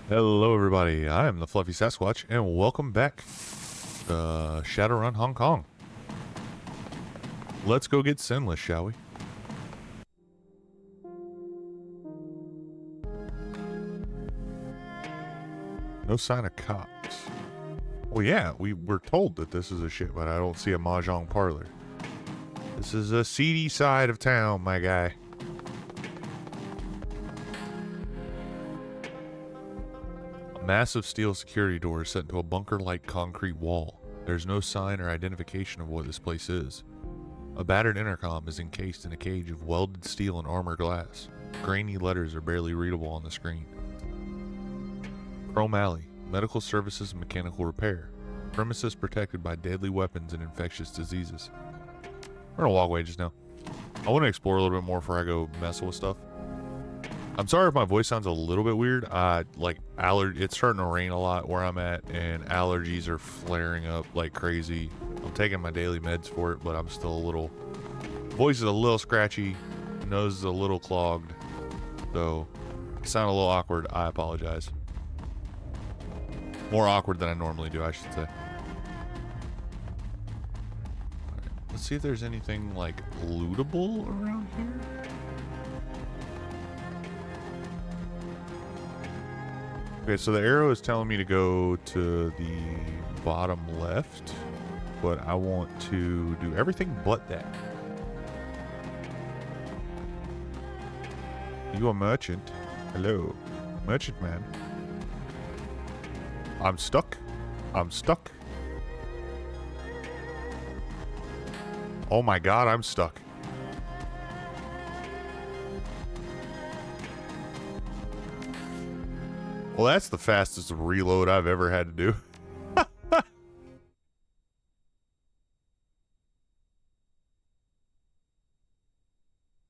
Hello everybody, I am the Fluffy Sassquatch, and welcome back to Shadowrun Hong Kong. Let's go get SINless, shall we? No sign of cops. Well, yeah, we were told that this is a shit, but I don't see a mahjong parlor. This is a seedy side of town, my guy. A massive steel security door is set into a bunker-like concrete wall. There's no sign or identification of what this place is. A battered intercom is encased in a cage of welded steel and armor glass. Grainy letters are barely readable on the screen. Chrome Alley, medical services and mechanical repair. Premises protected by deadly weapons and infectious diseases. We're gonna walk away just now. I want to explore a little bit more before I go messing with stuff. I'm sorry if my voice sounds a little bit weird. It's starting to rain a lot where I'm at, and allergies are flaring up like crazy. I'm taking my daily meds for it, but I'm still a little... Voice is a little scratchy, nose is a little clogged, so I sound a little awkward. I apologize. More awkward than I normally do, I should say. Right, let's see if there's anything, like, lootable around here. Okay, so the arrow is telling me to go to the bottom left, but I want to do everything but that. You a merchant? Hello, merchant man. I'm stuck. I'm stuck. Oh my god, I'm stuck. Well, that's the fastest reload I've ever had to do.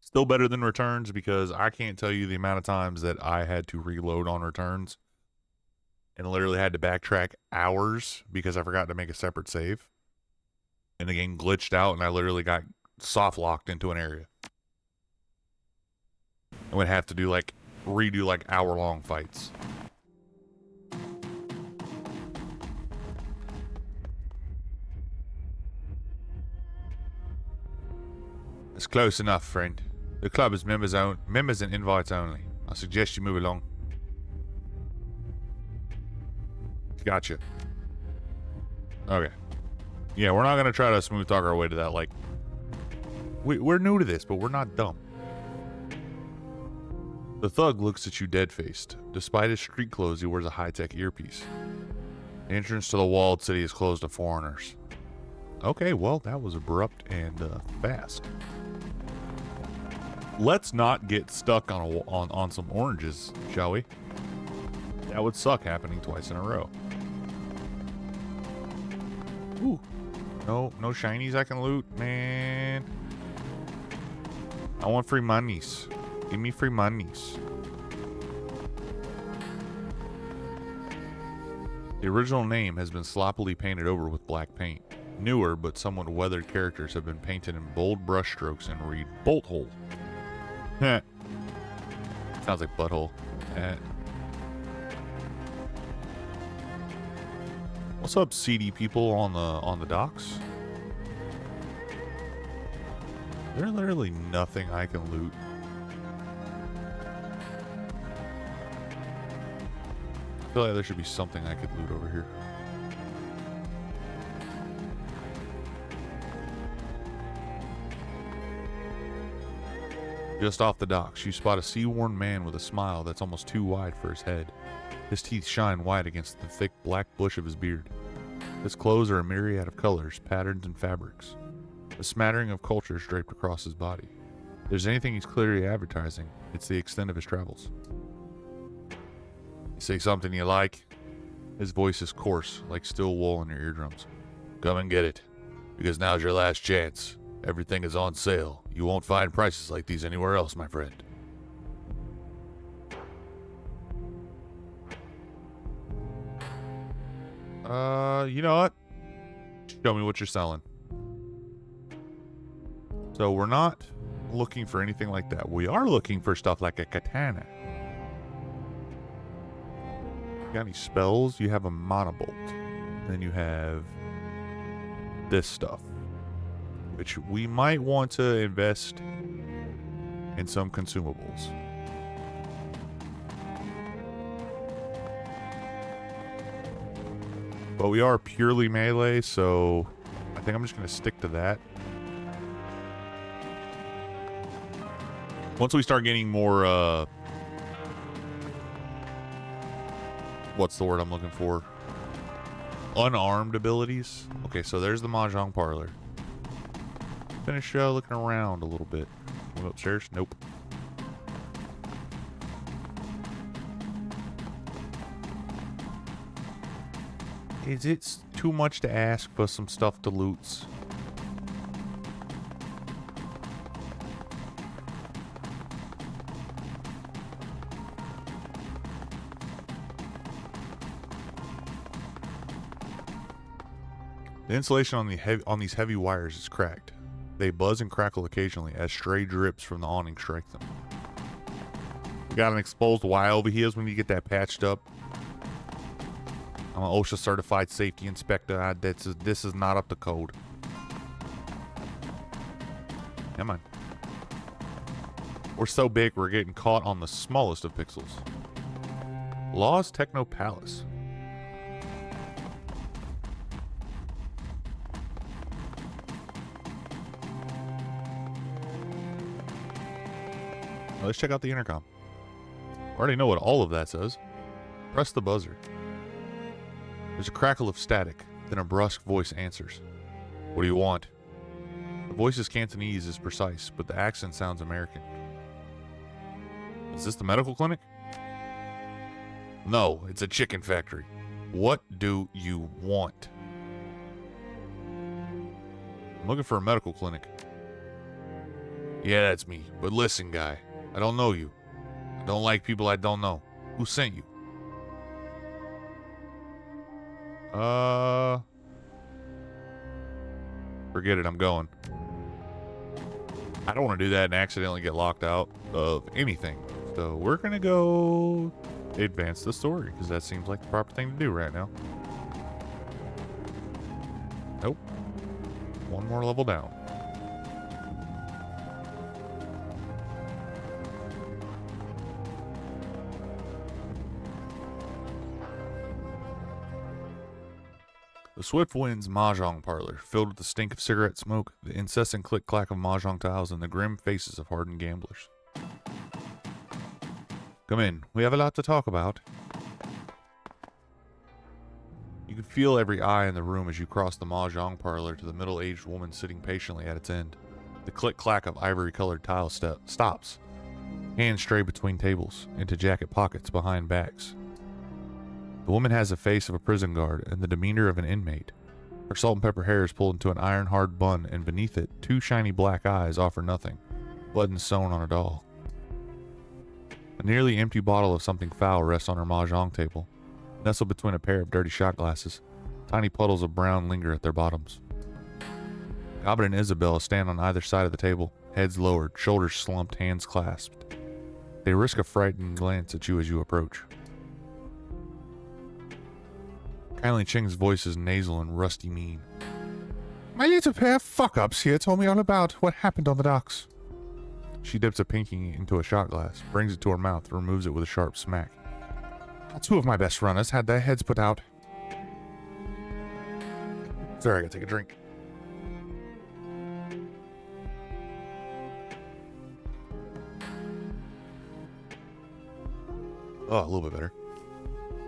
Still better than returns, because I can't tell you the amount of times that I had to reload on returns and literally had to backtrack hours because I forgot to make a separate save. And the game glitched out and I literally got soft locked into an area. I would have to do redo hour-long fights. It's close enough, friend. The club is members and invites only. I suggest you move along. Gotcha. Okay. Yeah, we're not gonna try to smooth talk our way to that. Like, we're new to this, but we're not dumb. The thug looks at you dead-faced. Despite his street clothes, he wears a high-tech earpiece. The entrance to the walled city is closed to foreigners. Okay, well, that was abrupt and fast. Let's not get stuck on some oranges, shall we? That would suck happening twice in a row. Ooh. No shinies I can loot, man. I want free monies. Give me free monies. The original name has been sloppily painted over with black paint. Newer but somewhat weathered characters have been painted in bold brushstrokes and read Bolt Hole. Sounds like butthole. What's up, seedy people on the docks? There's literally nothing I can loot. I feel like there should be something I could loot over here. Just off the docks, you spot a sea-worn man with a smile that's almost too wide for his head. His teeth shine white against the thick black bush of his beard. His clothes are a myriad of colors, patterns, and fabrics. A smattering of cultures draped across his body. If there's anything he's clearly advertising, it's the extent of his travels. You say something you like? His voice is coarse, like steel wool in your eardrums. Come and get it, because now's your last chance. Everything is on sale. You won't find prices like these anywhere else, my friend. You know what? Show me what you're selling. So we're not looking for anything like that. We are looking for stuff like a katana. Got any spells? You have a monobolt. Then you have this stuff, which we might want to invest in some consumables. But we are purely melee, so I think I'm just going to stick to that. Once we start getting more, what's the word I'm looking for? Unarmed abilities. Okay, so there's the Mahjong parlor. Finish looking around a little bit. Go upstairs? Nope. Is it too much to ask for some stuff to loot? The insulation on these heavy wires is cracked. They buzz and crackle occasionally as stray drips from the awning strike them. We got an exposed wire over here when you get that patched up. I'm an OSHA certified safety inspector. This is not up to code. Come on. We're so big we're getting caught on the smallest of pixels. Law's Techno Palace. Let's check out the intercom. I already know what all of that says. Press the buzzer. There's a crackle of static, then a brusque voice answers. What do you want? The voice's Cantonese is precise, but the accent sounds American. Is this the medical clinic? No, it's a chicken factory. What do you want? I'm looking for a medical clinic. Yeah, that's me. But listen, guy. I don't know you. I don't like people I don't know. Who sent you? Forget it, I'm going. I don't want to do that and accidentally get locked out of anything. So we're going to go advance the story, because that seems like the proper thing to do right now. Nope. One more level down. The Swift Wind's Mahjong parlor, filled with the stink of cigarette smoke, the incessant click-clack of Mahjong tiles, and the grim faces of hardened gamblers. Come in. We have a lot to talk about. You could feel every eye in the room as you cross the Mahjong parlor to the middle-aged woman sitting patiently at its end. The click-clack of ivory-colored tile stops. Hands stray between tables, into jacket pockets behind backs. The woman has the face of a prison guard and the demeanor of an inmate. Her salt and pepper hair is pulled into an iron-hard bun, and beneath it, two shiny black eyes offer nothing, buttons sewn on a doll. A nearly empty bottle of something foul rests on her mahjong table. Nestled between a pair of dirty shot glasses, tiny puddles of brown linger at their bottoms. Gobbet and Isabel stand on either side of the table, heads lowered, shoulders slumped, hands clasped. They risk a frightened glance at you as you approach. Kylie Ching's voice is nasal and rusty mean. My little pair of fuck-ups here told me all about what happened on the docks. She dips a pinky into a shot glass, brings it to her mouth, removes it with a sharp smack. Two of my best runners had their heads put out. Sorry, I gotta take a drink. Oh, a little bit better.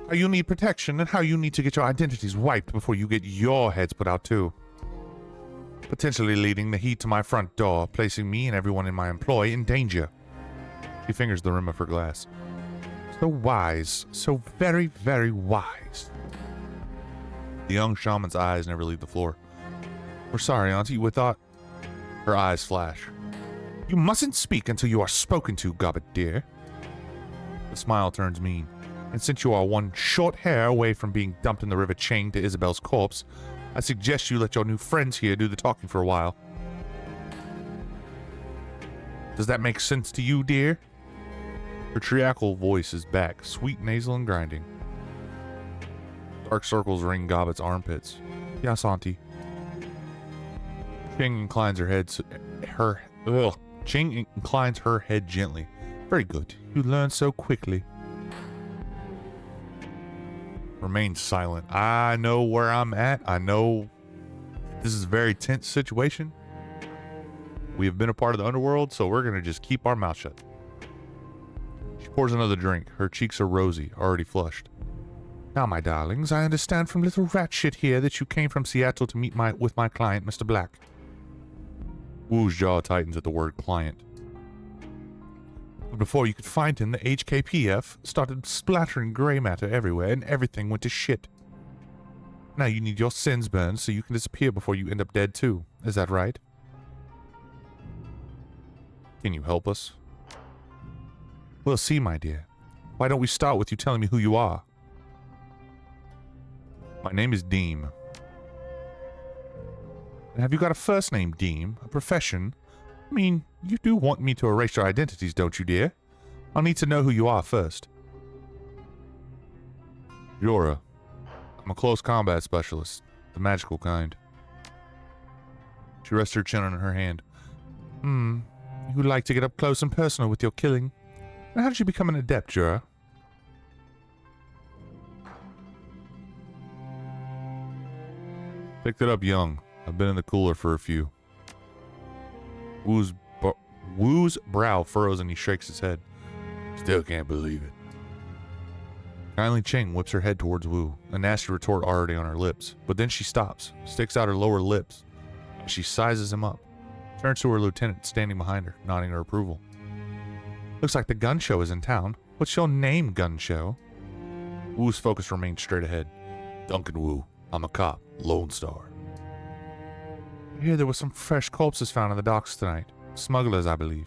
How you need protection and how you need to get your identities wiped before you get your heads put out too. Potentially leading the heat to my front door, placing me and everyone in my employ in danger. She fingers the rim of her glass. So wise. So very, very wise. The young shaman's eyes never leave the floor. We're sorry, Auntie. We thought... Her eyes flash. You mustn't speak until you are spoken to, Gobbet dear. The smile turns mean. And since you are one short hair away from being dumped in the river chained to Isabel's corpse, I suggest you let your new friends here do the talking for a while. Does that make sense to you, dear? Her triacal voice is back, sweet, nasal, and grinding. Dark circles ring Gobbet's armpits. Yes, Auntie. Ching inclines her head. Ching inclines her head gently. Very good. You learn so quickly. Remain silent. I know where I'm at. I know this is a very tense situation. We have been a part of the underworld, so we're going to just keep our mouth shut. She pours another drink. Her cheeks are rosy, already flushed. Now, my darlings, I understand from little rat shit here that you came from Seattle to meet with my client, Mr. Black. Wu's jaw tightens at the word client. But before you could find him, the HKPF started splattering gray matter everywhere, and everything went to shit. Now you need your sins burned so you can disappear before you end up dead too. Is that right? Can you help us? We'll see, my dear. Why don't we start with you telling me who you are? My name is Deem. Have you got a first name, Deem? A profession? I mean, you do want me to erase your identities, don't you, dear? I'll need to know who you are first. Yora. I'm a close combat specialist. The magical kind. She rests her chin on her hand. You like to get up close and personal with your killing. How did you become an adept, Jura? Picked it up young. I've been in the cooler for a few. Wu's brow furrows and he shakes his head. Still can't believe it. Kindly Ching whips her head towards Wu, a nasty retort already on her lips, but then she stops, sticks out her lower lips. She sizes him up, turns to her lieutenant standing behind her, nodding her approval. Looks like the gun show is in town. What's your name, gun show? Wu's focus remains straight ahead. Duncan Wu. I'm a cop. Lone Star. I hear there were some fresh corpses found in the docks tonight. Smugglers, I believe.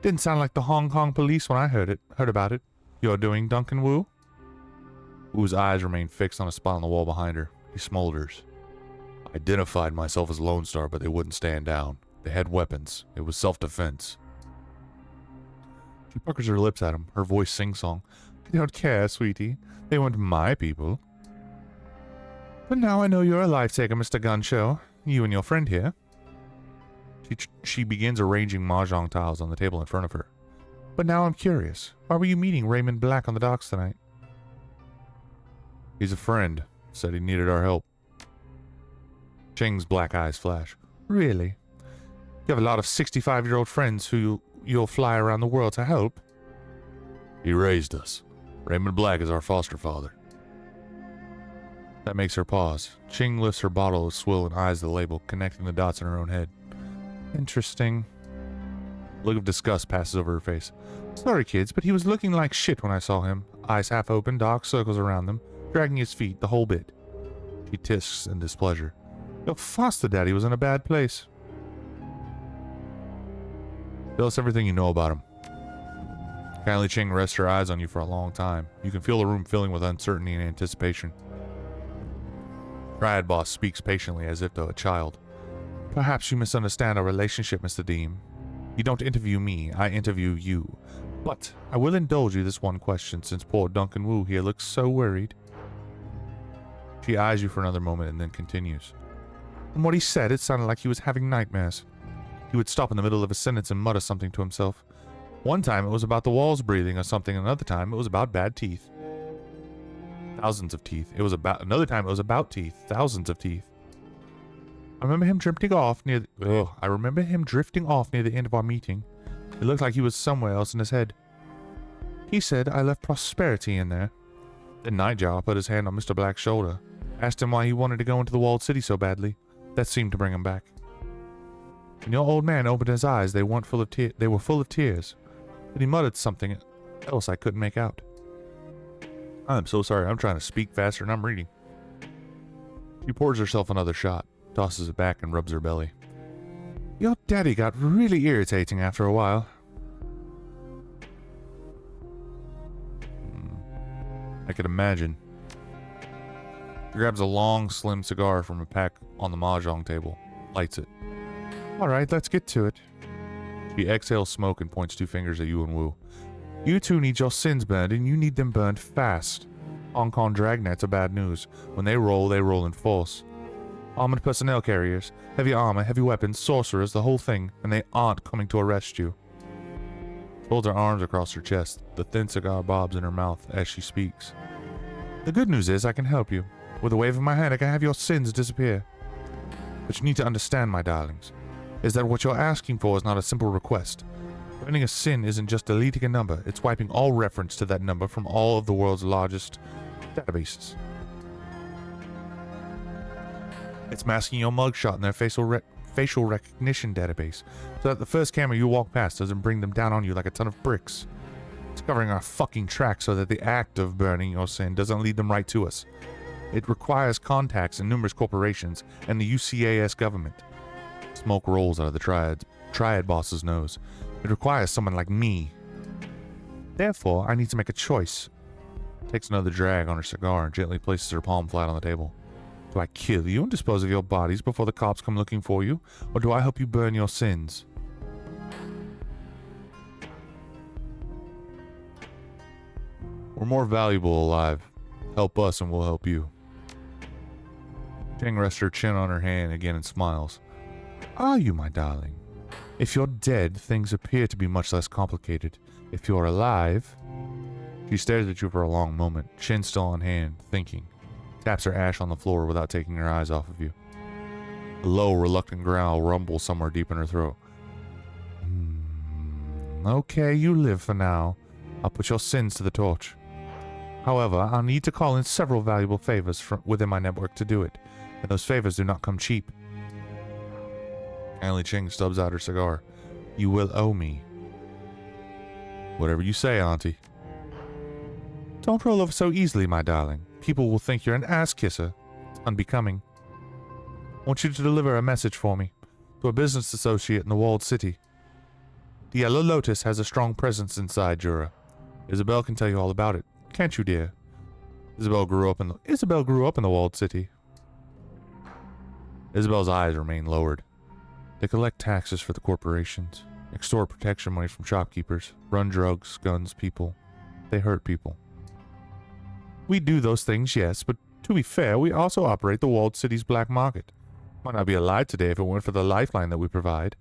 Didn't sound like the Hong Kong police when I heard about it. You're doing Duncan Wu? Wu's eyes remain fixed on a spot on the wall behind her. He smolders. I identified myself as Lone Star, but they wouldn't stand down. They had weapons. It was self-defense. She puckers her lips at him, her voice sing-song. I don't care, sweetie. They weren't my people. But now I know you're a life-taker, Mr. Gunshow. You and your friend here. She begins arranging mahjong tiles on the table in front of her. But now I'm curious. Why were you meeting Raymond Black on the docks tonight? He's a friend. Said he needed our help. Ching's black eyes flash. Really? You have a lot of 65-year-old friends who you'll fly around the world to help? He raised us. Raymond Black is our foster father. That makes her pause. Ching lifts her bottle of swill and eyes the label, connecting the dots in her own head. Interesting. A look of disgust passes over her face. Sorry, kids, but he was looking like shit when I saw him. Eyes half open, dark circles around them, dragging his feet, the whole bit. She tisks in displeasure. Your foster daddy was in a bad place. Tell us everything you know about him. Kindly Ching rests her eyes on you for a long time. You can feel the room filling with uncertainty and anticipation. Riot Boss speaks patiently as if to a child. Perhaps you misunderstand our relationship, Mr. Deem. You don't interview me, I interview you. But I will indulge you this one question since poor Duncan Wu here looks so worried. She eyes you for another moment and then continues. From what he said, it sounded like he was having nightmares. He would stop in the middle of a sentence and mutter something to himself. One time it was about the walls breathing or something, another time it was about bad teeth. Thousands of teeth. Another time it was about teeth. Thousands of teeth. I remember him drifting off near the end of our meeting. It looked like he was somewhere else in his head. He said I left prosperity in there. Then Nightjar put his hand on Mr. Black's shoulder, asked him why he wanted to go into the walled city so badly. That seemed to bring him back. When your old man opened his eyes, they were full of tears. But he muttered something else I couldn't make out. I'm so sorry, I'm trying to speak faster than I'm reading. She pours herself another shot, tosses it back, and rubs her belly. Your daddy got really irritating after a while. I could imagine. She grabs a long, slim cigar from a pack on the mahjong table, lights it. Alright, let's get to it. She exhales smoke and points two fingers at you and Wu. You two need your sins burned, and you need them burned fast. Hong Kong dragnets are bad news. When they roll in force. Armored personnel carriers, heavy armor, heavy weapons, sorcerers, the whole thing, and they aren't coming to arrest you. Folds her arms across her chest, the thin cigar bobs in her mouth as she speaks. The good news is I can help you. With a wave of my hand, I can have your sins disappear. But you need to understand, my darlings, is that what you're asking for is not a simple request. Burning a sin isn't just deleting a number, it's wiping all reference to that number from all of the world's largest databases. It's masking your mugshot in their facial recognition database, so that the first camera you walk past doesn't bring them down on you like a ton of bricks. It's covering our fucking tracks so that the act of burning your sin doesn't lead them right to us. It requires contacts in numerous corporations and the UCAS government. Smoke rolls out of the triad boss's nose. It requires someone like me. Therefore, I need to make a choice. Takes another drag on her cigar and gently places her palm flat on the table. Do I kill you and dispose of your bodies before the cops come looking for you? Or do I help you burn your sins? We're more valuable alive. Help us and we'll help you. Jing rests her chin on her hand again and smiles. Are you, my darling? If you're dead, things appear to be much less complicated. If you're alive... She stares at you for a long moment, chin still on hand, thinking. Taps her ash on the floor without taking her eyes off of you. A low, reluctant growl rumbles somewhere deep in her throat. Okay, you live for now. I'll put your sins to the torch. However, I'll need to call in several valuable favors within my network to do it, and those favors do not come cheap. Anli Ching stubs out her cigar. You will owe me. Whatever you say, Auntie. Don't roll over so easily, my darling. People will think you're an ass-kisser. It's unbecoming. I want you to deliver a message for me, to a business associate in the walled city. The Yellow Lotus has a strong presence inside Jura. Isabel can tell you all about it. Can't you, dear? Isabel grew up in the walled city. Isabel's eyes remain lowered. They collect taxes for the corporations, extort protection money from shopkeepers, run drugs, guns, people. They hurt people. We do those things, yes, but to be fair, we also operate the walled city's black market. Might not be alive today if it weren't for the lifeline that we provide.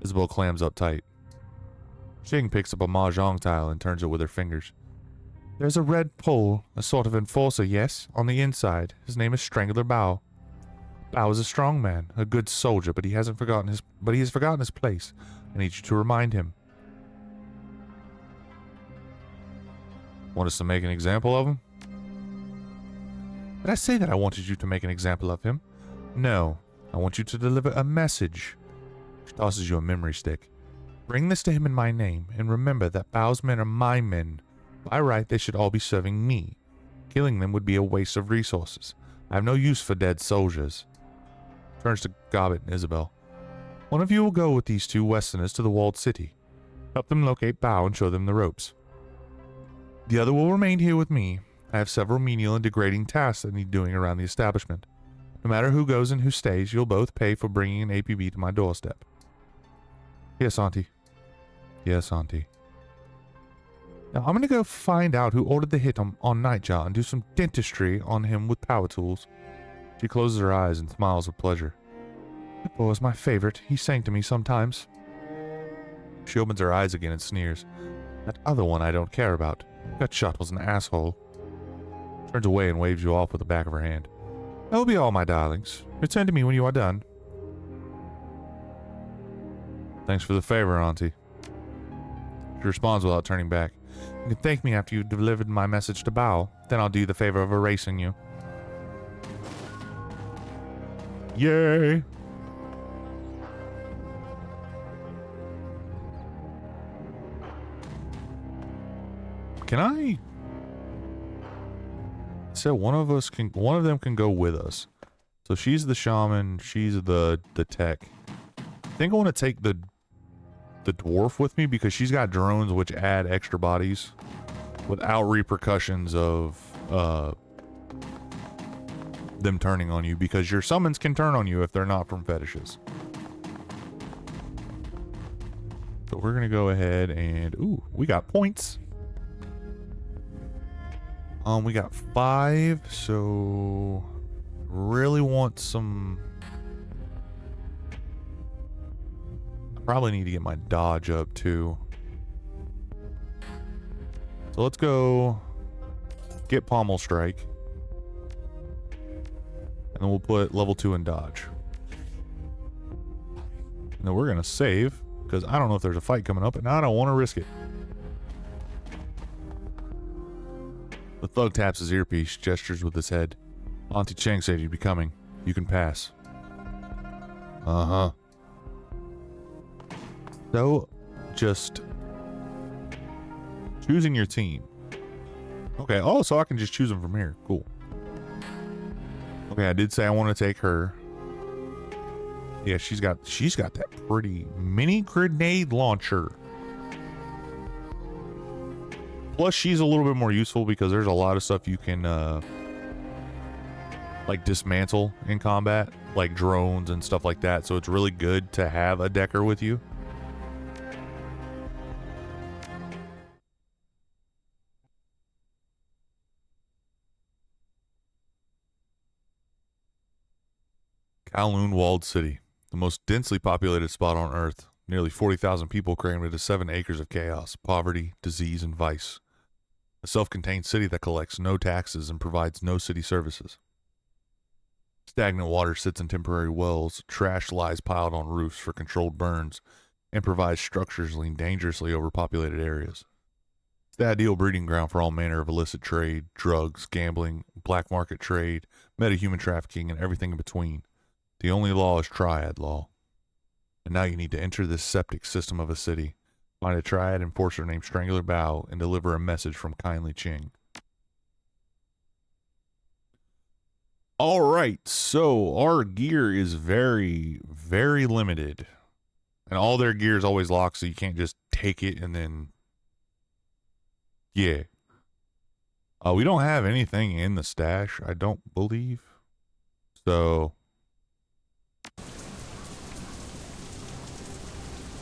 Isabel clams up tight. Jing picks up a mahjong tile and turns it with her fingers. There's a red pole, a sort of enforcer, yes, on the inside. His name is Strangler Bao. Bao is a strong man, a good soldier, but he has forgotten his place. I need you to remind him. Want us to make an example of him? Did I say that I wanted you to make an example of him? No, I want you to deliver a message. She tosses you a memory stick. Bring this to him in my name, and remember that Bao's men are my men. By right, they should all be serving me. Killing them would be a waste of resources. I have no use for dead soldiers. Turns to Gobbet and Isabel. One of you will go with these two Westerners to the walled city. Help them locate Bao and show them the ropes. The other will remain here with me. I have several menial and degrading tasks that need doing around the establishment. No matter who goes and who stays, you'll both pay for bringing an APB to my doorstep. Yes, Auntie. Yes, Auntie. Now, I'm going to go find out who ordered the hit on Nightjar and do some dentistry on him with power tools. She closes her eyes and smiles with pleasure. That boy is my favorite. He sang to me sometimes. She opens her eyes again and sneers. That other one I don't care about. Gutshot was an asshole. Turns away and waves you off with the back of her hand. That will be all, my darlings. Return to me when you are done. Thanks for the favor, Auntie. She responds without turning back. You can thank me after you've delivered my message to Bao. Then I'll do you the favor of erasing you. Yay! Can I? So one of them can go with us. So she's the shaman, she's the tech. I think I want to take the dwarf with me because she's got drones which add extra bodies without repercussions of them turning on you, because your summons can turn on you if they're not from fetishes. So we're gonna go ahead and ooh, we got points. We got 5, so really want some. I probably need to get my dodge up too. So let's go get Pommel Strike. And then we'll put level 2 in dodge. And then we're going to save, because I don't know if there's a fight coming up, and I don't want to risk it. The thug taps his earpiece, gestures with his head. Auntie Cheng said you'd be coming. You can pass. Uh-huh. So, just choosing your team. Okay, oh, so I can just choose them from here. Cool. Okay, I did say I want to take her. Yeah, she's got that pretty mini grenade launcher. Plus, she's a little bit more useful because there's a lot of stuff you can like dismantle in combat, like drones and stuff like that. So it's really good to have a Decker with you. Kowloon Walled City, the most densely populated spot on Earth. Nearly 40,000 people crammed into 7 acres of chaos, poverty, disease, and vice. A self-contained city that collects no taxes and provides no city services. Stagnant water sits in temporary wells, trash lies piled on roofs for controlled burns, improvised structures lean dangerously over populated areas. It's the ideal breeding ground for all manner of illicit trade, drugs, gambling, black market trade, meta-human trafficking, and everything in between. The only law is triad law. And now you need to enter this septic system of a city, find a triad enforcer named Strangler Bao, and deliver a message from Kindly Ching. Alright, so our gear is very, very limited. And all their gear is always locked, so you can't just take it and then... Yeah. We don't have anything in the stash, I don't believe. So...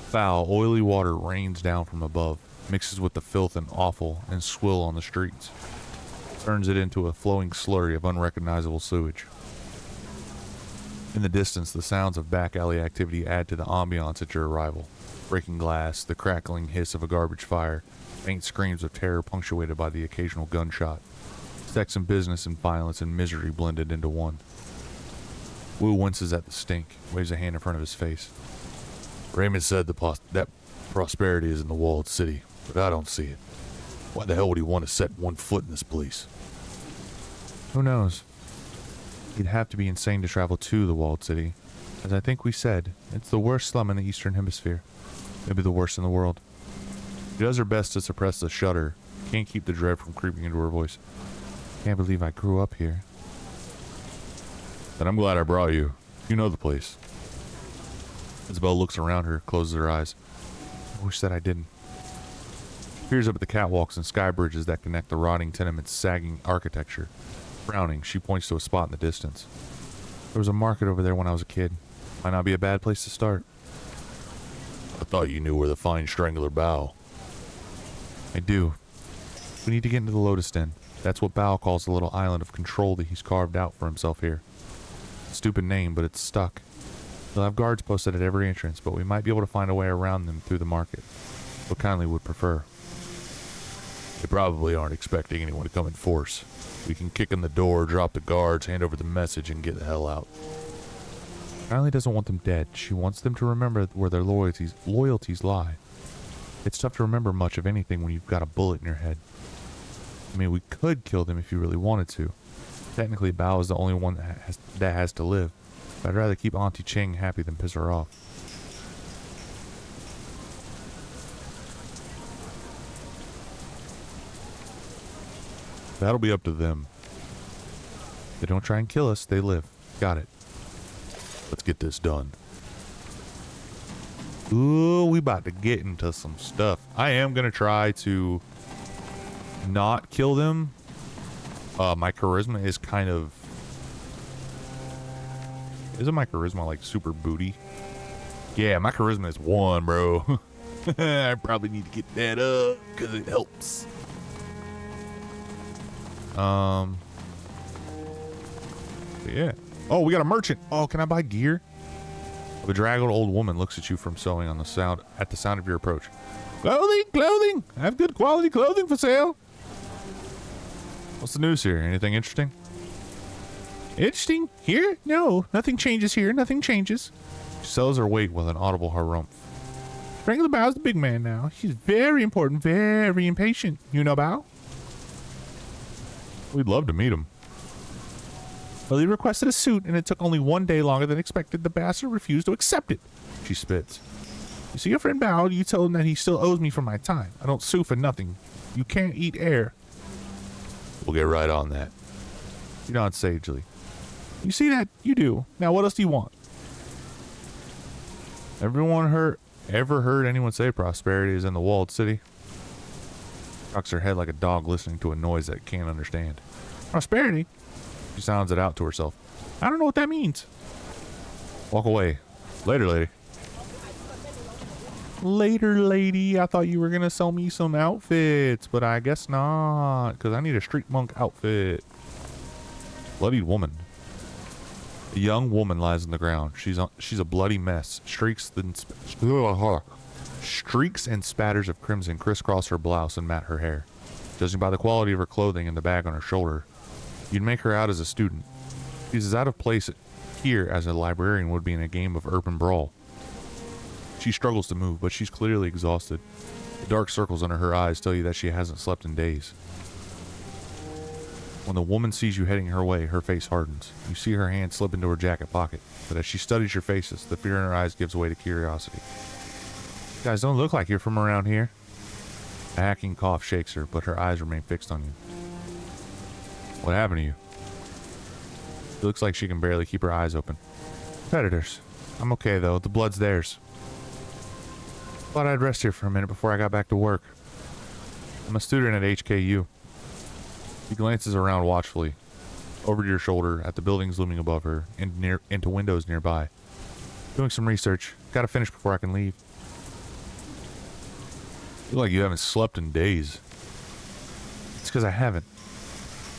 Foul, oily water rains down from above, mixes with the filth and offal and swill on the streets. Turns it into a flowing slurry of unrecognizable sewage. In the distance, the sounds of back alley activity add to the ambiance at your arrival. Breaking glass, the crackling hiss of a garbage fire, faint screams of terror punctuated by the occasional gunshot. Sex and business and violence and misery blended into one. Wu winces at the stink, waves a hand in front of his face. Raymond said that prosperity is in the walled city, but I don't see it. Why the hell would he want to set one foot in this place? Who knows? He'd have to be insane to travel to the walled city. As I think we said, it's the worst slum in the Eastern Hemisphere. Maybe the worst in the world. She does her best to suppress the shudder. Can't keep the dread from creeping into her voice. Can't believe I grew up here. Then I'm glad I brought you. You know the place. Isabel looks around her, closes her eyes. I wish that I didn't. She peers up at the catwalks and sky bridges that connect the rotting tenement's sagging architecture. Frowning, she points to a spot in the distance. There was a market over there when I was a kid. Might not be a bad place to start. I thought you knew where to find Strangler Bao. I do. We need to get into the Lotus Den. That's what Bao calls the little island of control that he's carved out for himself here. Stupid name, but it's stuck. They'll have guards posted at every entrance, but we might be able to find a way around them through the market. What Kindly would prefer. They probably aren't expecting anyone to come in force. We can kick in the door, drop the guards, hand over the message, and get the hell out. Kindly doesn't want them dead. She wants them to remember where their loyalties lie. It's tough to remember much of anything when you've got a bullet in your head. I mean, we could kill them if you really wanted to. Technically, Bao is the only one that has to live. But I'd rather keep Auntie Ching happy than piss her off. That'll be up to them. They don't try and kill us, they live. Got it. Let's get this done. Ooh, we about to get into some stuff. I am gonna try to not kill them. My charisma is kind of... Isn't my charisma like super booty? Yeah, my charisma is 1, bro. I probably need to get that up because it helps. Yeah. Oh, we got a merchant. Oh, can I buy gear? A bedraggled old woman looks at you from sewing on the sound of your approach. Clothing! I have good quality clothing for sale. What's the news here? Anything interesting? Interesting? Here? No, nothing changes here. Nothing changes. She sells her weight with an audible harumph. Strength of the Bow's the big man now. He's very important, very impatient. You know Bow? We'd love to meet him. Well, he requested a suit, and it took only 1 day longer than expected. The bastard refused to accept it. She spits. You see your friend Bao, you tell him that he still owes me for my time. I don't sue for nothing. You can't eat air. We'll get right on that. You nod sagely. You see that? You do. Now what else do you want? Ever heard anyone say prosperity is in the walled city? Cocks her head like a dog listening to a noise that it can't understand. Prosperity? She sounds it out to herself. I don't know what that means. Walk away. Later, lady. Later, lady. I thought you were going to sell me some outfits, but I guess not, because I need a street monk outfit. Bloodied woman. A young woman lies on the ground. She's a bloody mess. Streaks and spatters of crimson crisscross her blouse and mat her hair. Judging by the quality of her clothing and the bag on her shoulder, you'd make her out as a student. She's as out of place here as a librarian would be in a game of urban brawl. She struggles to move, but she's clearly exhausted. The dark circles under her eyes tell you that she hasn't slept in days. When the woman sees you heading her way, her face hardens. You see her hand slip into her jacket pocket, but as she studies your faces, the fear in her eyes gives way to curiosity. You guys don't look like you're from around here. A hacking cough shakes her, but her eyes remain fixed on you. What happened to you? It looks like she can barely keep her eyes open. Predators. I'm okay though, the blood's theirs. Thought I'd rest here for a minute before I got back to work. I'm a student at HKU. She glances around watchfully, over your shoulder at the buildings looming above her, and into windows nearby. Doing some research. Gotta finish before I can leave. Feel like you haven't slept in days. It's because I haven't.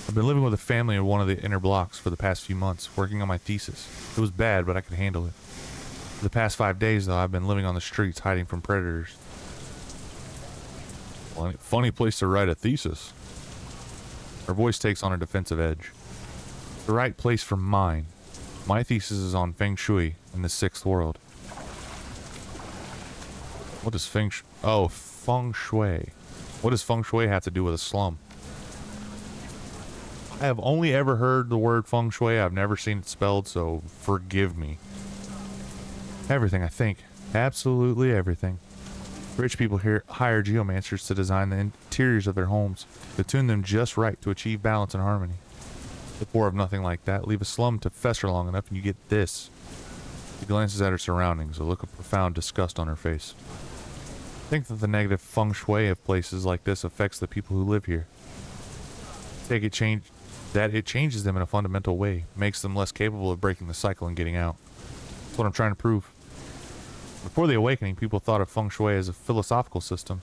I've been living with a family in one of the inner blocks for the past few months, working on my thesis. It was bad, but I could handle it. For the past 5 days, though, I've been living on the streets, hiding from predators. Well, funny place to write a thesis. Her voice takes on a defensive edge. The right place for mine. My thesis is on Feng Shui in the 6th world. What does Feng Shui... Oh, Feng Shui. What does Feng Shui have to do with a slum? I have only ever heard the word Feng Shui. I've never seen it spelled, so forgive me. Everything, I think. Absolutely everything. Rich people here hire geomancers to design the interiors of their homes, to tune them just right to achieve balance and harmony. The poor have nothing like that. Leave a slum to fester long enough and you get this. She glances at her surroundings, a look of profound disgust on her face. I think that the negative feng shui of places like this affects the people who live here. It changes them in a fundamental way, makes them less capable of breaking the cycle and getting out. That's what I'm trying to prove. Before the awakening, people thought of feng shui as a philosophical system.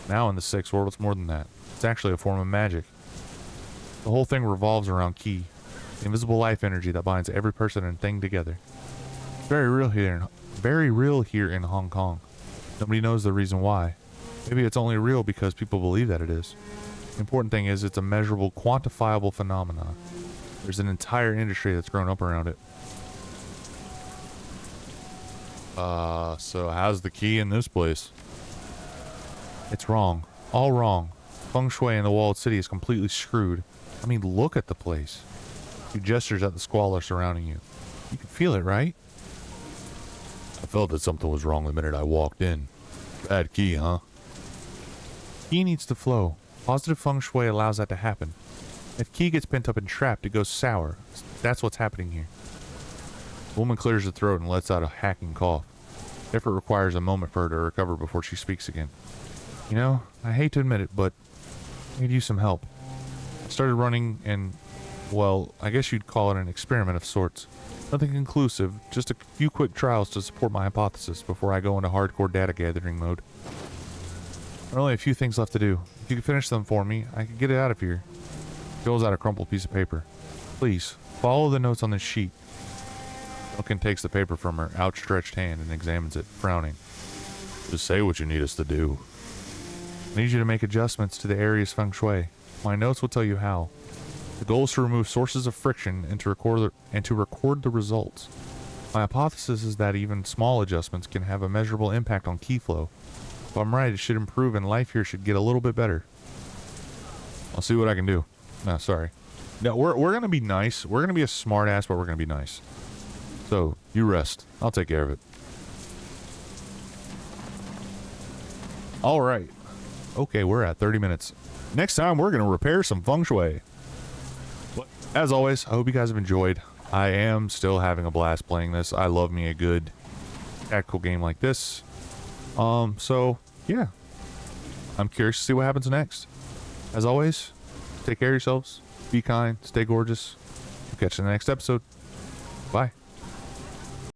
Now in the 6th world, it's more than that. It's actually a form of magic. The whole thing revolves around Qi, the invisible life energy that binds every person and thing together. It's very real here in Hong Kong. Nobody knows the reason why. Maybe it's only real because people believe that it is. The important thing is it's a measurable, quantifiable phenomenon. There's an entire industry that's grown up around it. So how's the key in this place? It's wrong. All wrong. Feng Shui in the walled city is completely screwed. I mean, look at the place. She gestures at the squalor surrounding you. You can feel it, right? I felt that something was wrong the minute I walked in. Bad key, huh? Key needs to flow. Positive Feng Shui allows that to happen. If Qi gets pent up and trapped, it goes sour. That's what's happening here. The woman clears her throat and lets out a hacking cough. Effort requires a moment for her to recover before she speaks again. You know, I hate to admit it, but I could use some help. I started running and, well, I guess you'd call it an experiment of sorts. Nothing conclusive, just a few quick trials to support my hypothesis before I go into hardcore data gathering mode. There are only a few things left to do. If you could finish them for me, I could get it out of here. Fills out a crumpled piece of paper. Please, follow the notes on this sheet. Duncan takes the paper from her outstretched hand and examines it, frowning. Just say what you need us to do. I need you to make adjustments to the area's feng shui. My notes will tell you how. The goal is to remove sources of friction and to record the results. My hypothesis is that even small adjustments can have a measurable impact on key flow. If I'm right, it should improve and life here should get a little bit better. I'll see what I can do. No, sorry. No, we're gonna be nice. We're gonna be a smart ass, but we're gonna be nice. So, you rest. I'll take care of it. Alright. Okay, we're at 30 minutes. Next time, we're gonna repair some feng shui. But, as always, I hope you guys have enjoyed. I am still having a blast playing this. I love me a good tactical game like this. So, yeah. I'm curious to see what happens next. As always, take care of yourselves. Be kind. Stay gorgeous. We'll catch you in the next episode. Bye.